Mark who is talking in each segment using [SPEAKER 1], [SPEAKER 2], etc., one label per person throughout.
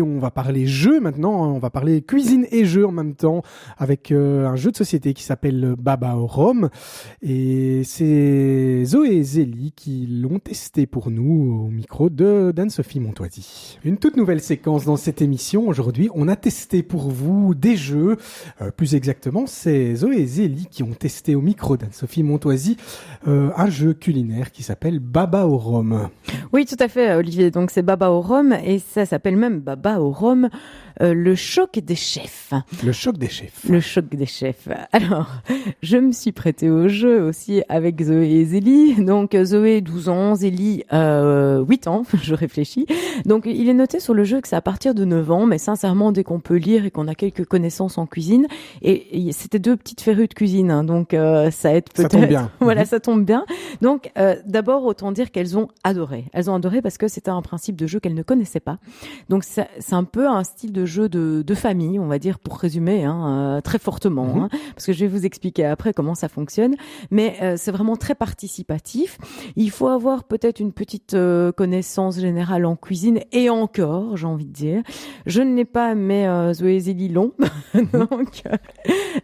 [SPEAKER 1] On va parler jeux maintenant, on va parler cuisine et jeux en même temps avec un jeu de société qui s'appelle Baba au Rhum et c'est Zoé et Zélie qui l'ont testé pour nous au micro d'Anne-Sophie Montoisy. Une toute nouvelle séquence dans cette émission. Aujourd'hui, on a testé pour vous des jeux. Plus exactement, c'est Zoé et Zélie qui ont testé au micro d'Anne-Sophie Montoisy un jeu culinaire qui s'appelle Baba au Rhum.
[SPEAKER 2] Oui, tout à fait, Olivier. Donc c'est Baba au Rhum et ça s'appelle même Baba au Rhum, le choc des chefs.
[SPEAKER 1] Le choc des chefs.
[SPEAKER 2] Le choc des chefs. Alors, je me suis prêtée au jeu aussi avec Zoé et Zélie. Donc Zoé, 12 ans, Zélie, 8 ans, je réfléchis. Donc il est noté sur le jeu que c'est à partir de 9 ans, mais sincèrement, dès qu'on peut lire et qu'on a quelques connaissances en cuisine, et c'était deux petites férues de cuisine, hein, donc ça aide peut-être.
[SPEAKER 1] Ça tombe bien.
[SPEAKER 2] Voilà, ça tombe bien. Donc d'abord, autant dire qu'elles ont adoré. Elles ont adoré parce que c'était un principe de jeu qu'elles ne connaissaient pas. Donc c'est un peu un style de jeu de famille, on va dire, pour résumer, hein, très fortement, hein, parce que je vais vous expliquer après comment ça fonctionne. Mais c'est vraiment très participatif. Il faut avoir peut-être une petite connaissance générale en cuisine et encore, j'ai envie de dire. Je ne l'ai pas, mais Zoé et Zélie l'ont. Donc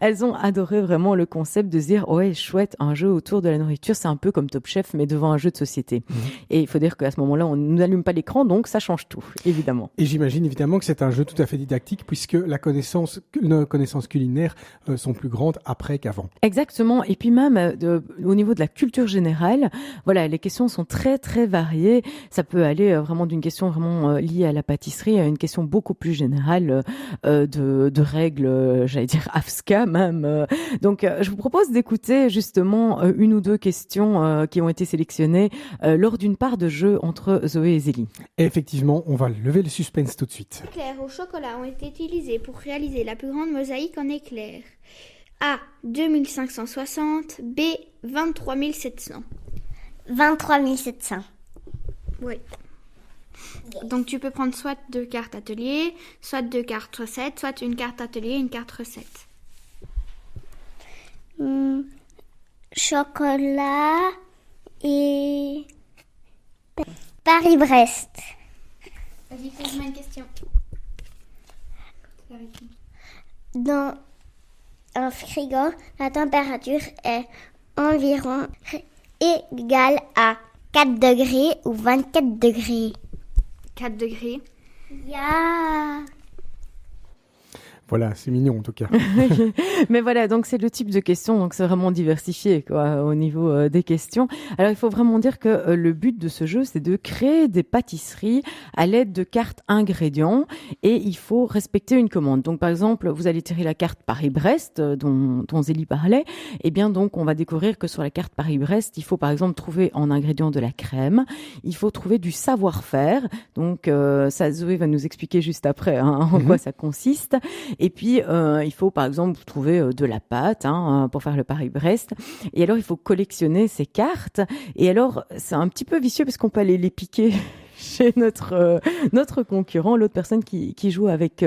[SPEAKER 2] elles ont adoré vraiment le concept de se dire ouais, chouette, un jeu autour de la nourriture, c'est un peu comme Top Chef mais devant un jeu de société. Et il faut dire qu'à ce moment-là, on n'allume pas l'écran, donc ça change tout, évidemment.
[SPEAKER 1] Et j'imagine évidemment que c'est un jeu tout à fait didactique puisque nos connaissances culinaires sont plus grandes après qu'avant.
[SPEAKER 2] Exactement. Et puis même au niveau de la culture générale, voilà, les questions sont très très variées. Ça peut aller vraiment d'une question vraiment liée à la pâtisserie à une question beaucoup plus générale de règles, j'allais dire AFSCA même. Donc je vous propose d'écouter justement une ou deux questions qui ont été sélectionnées lors d'une part de jeu entre Zoé et Zélie.
[SPEAKER 1] Et effectivement, on va lever le suspense tout de suite.
[SPEAKER 3] Les éclairs au chocolat ont été utilisés pour réaliser la plus grande mosaïque en éclairs. A. 2560, B. 23 700.
[SPEAKER 4] 23 700.
[SPEAKER 3] Oui. Donc tu peux prendre soit deux cartes atelier, soit deux cartes recettes, soit une carte atelier et une carte recette.
[SPEAKER 4] Chocolat et Paris-Brest.
[SPEAKER 3] Vas-y, pose-moi une question.
[SPEAKER 4] Dans un frigo, la température est environ égale à 4 degrés ou 24 degrés.
[SPEAKER 3] 4 degrés.
[SPEAKER 4] Yeah.
[SPEAKER 1] Voilà, c'est mignon en tout cas.
[SPEAKER 2] Mais voilà, donc c'est le type de questions, donc c'est vraiment diversifié quoi, au niveau des questions. Alors il faut vraiment dire que le but de ce jeu, c'est de créer des pâtisseries à l'aide de cartes ingrédients et il faut respecter une commande. Donc par exemple, vous allez tirer la carte Paris-Brest dont Zélie parlait. Et bien donc on va découvrir que sur la carte Paris-Brest, il faut par exemple trouver en ingrédients de la crème, il faut trouver du savoir-faire. Donc ça, Zoé va nous expliquer juste après hein, en quoi ça consiste. Et puis, il faut par exemple trouver de la pâte hein, pour faire le Paris-Brest. Et alors, il faut collectionner ces cartes. Et alors, c'est un petit peu vicieux parce qu'on peut aller les piquer chez notre concurrent, l'autre personne qui joue avec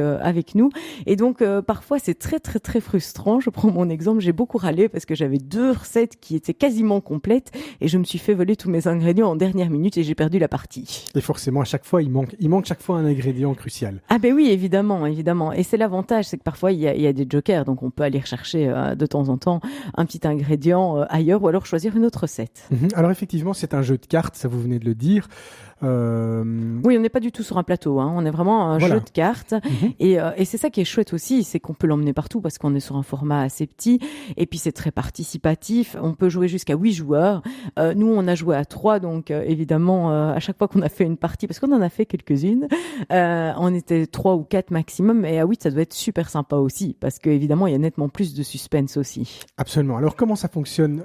[SPEAKER 2] nous. Et donc, parfois, c'est très, très, très frustrant. Je prends mon exemple. J'ai beaucoup râlé parce que j'avais 2 recettes qui étaient quasiment complètes et je me suis fait voler tous mes ingrédients en dernière minute et j'ai perdu la partie.
[SPEAKER 1] Et forcément, à chaque fois, il manque chaque fois un ingrédient crucial.
[SPEAKER 2] Ah ben oui, évidemment, évidemment. Et c'est l'avantage, c'est que parfois, il y a des jokers. Donc, on peut aller rechercher de temps en temps un petit ingrédient ailleurs ou alors choisir une autre recette.
[SPEAKER 1] Alors effectivement, c'est un jeu de cartes, ça vous venez de le dire.
[SPEAKER 2] Oui, on n'est pas du tout sur un plateau, hein. On est vraiment un jeu de cartes. Et c'est ça qui est chouette aussi, c'est qu'on peut l'emmener partout parce qu'on est sur un format assez petit. Et puis c'est très participatif. On peut jouer jusqu'à 8 joueurs. Nous, on a joué à 3, donc évidemment, à chaque fois qu'on a fait une partie, parce qu'on en a fait quelques-unes, on était 3 ou 4 maximum. Et à 8, ça doit être super sympa aussi, parce qu'évidemment, il y a nettement plus de suspense aussi.
[SPEAKER 1] Absolument. Alors comment ça fonctionne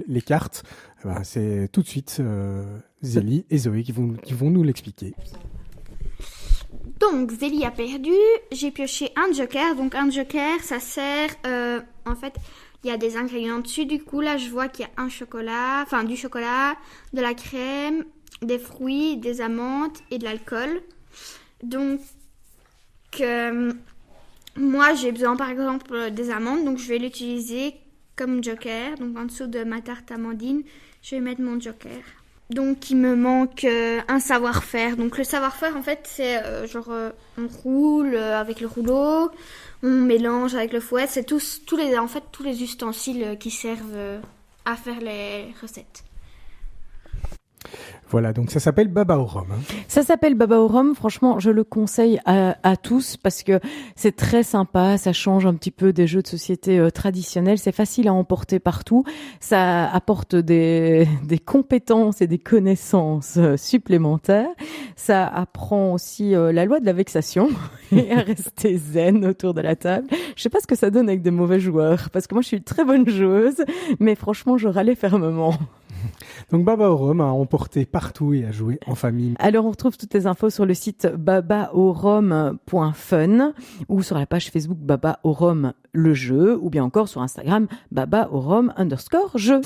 [SPEAKER 1] les cartes? C'est tout de suite Zélie et Zoé qui vont nous l'expliquer.
[SPEAKER 3] Donc, Zélie a perdu. J'ai pioché un joker. Donc, un joker, ça sert... en fait, il y a des ingrédients dessus. Du coup, là, je vois qu'il y a du chocolat, de la crème, des fruits, des amandes et de l'alcool. Donc, moi, j'ai besoin, par exemple, des amandes. Donc, je vais l'utiliser comme joker. Donc, en dessous de ma tarte amandine, je vais mettre mon joker. Donc il me manque un savoir-faire. Donc le savoir-faire en fait c'est on roule avec le rouleau, on mélange avec le fouet, c'est tous les ustensiles qui servent à faire les recettes.
[SPEAKER 1] Voilà, donc ça s'appelle Baba au rhum.
[SPEAKER 2] Ça s'appelle Baba au rhum. Franchement, je le conseille à tous parce que c'est très sympa. Ça change un petit peu des jeux de société traditionnels. C'est facile à emporter partout. Ça apporte des compétences et des connaissances supplémentaires. Ça apprend aussi la loi de la vexation et à rester zen autour de la table. Je sais pas ce que ça donne avec des mauvais joueurs parce que moi, je suis une très bonne joueuse, mais franchement, je râlais fermement.
[SPEAKER 1] Donc Baba au rhum à emporter partout et à jouer en famille.
[SPEAKER 2] Alors on retrouve toutes les infos sur le site babaaurum.fun ou sur la page Facebook Baba au rhum le jeu ou bien encore sur Instagram babaaurum_jeu.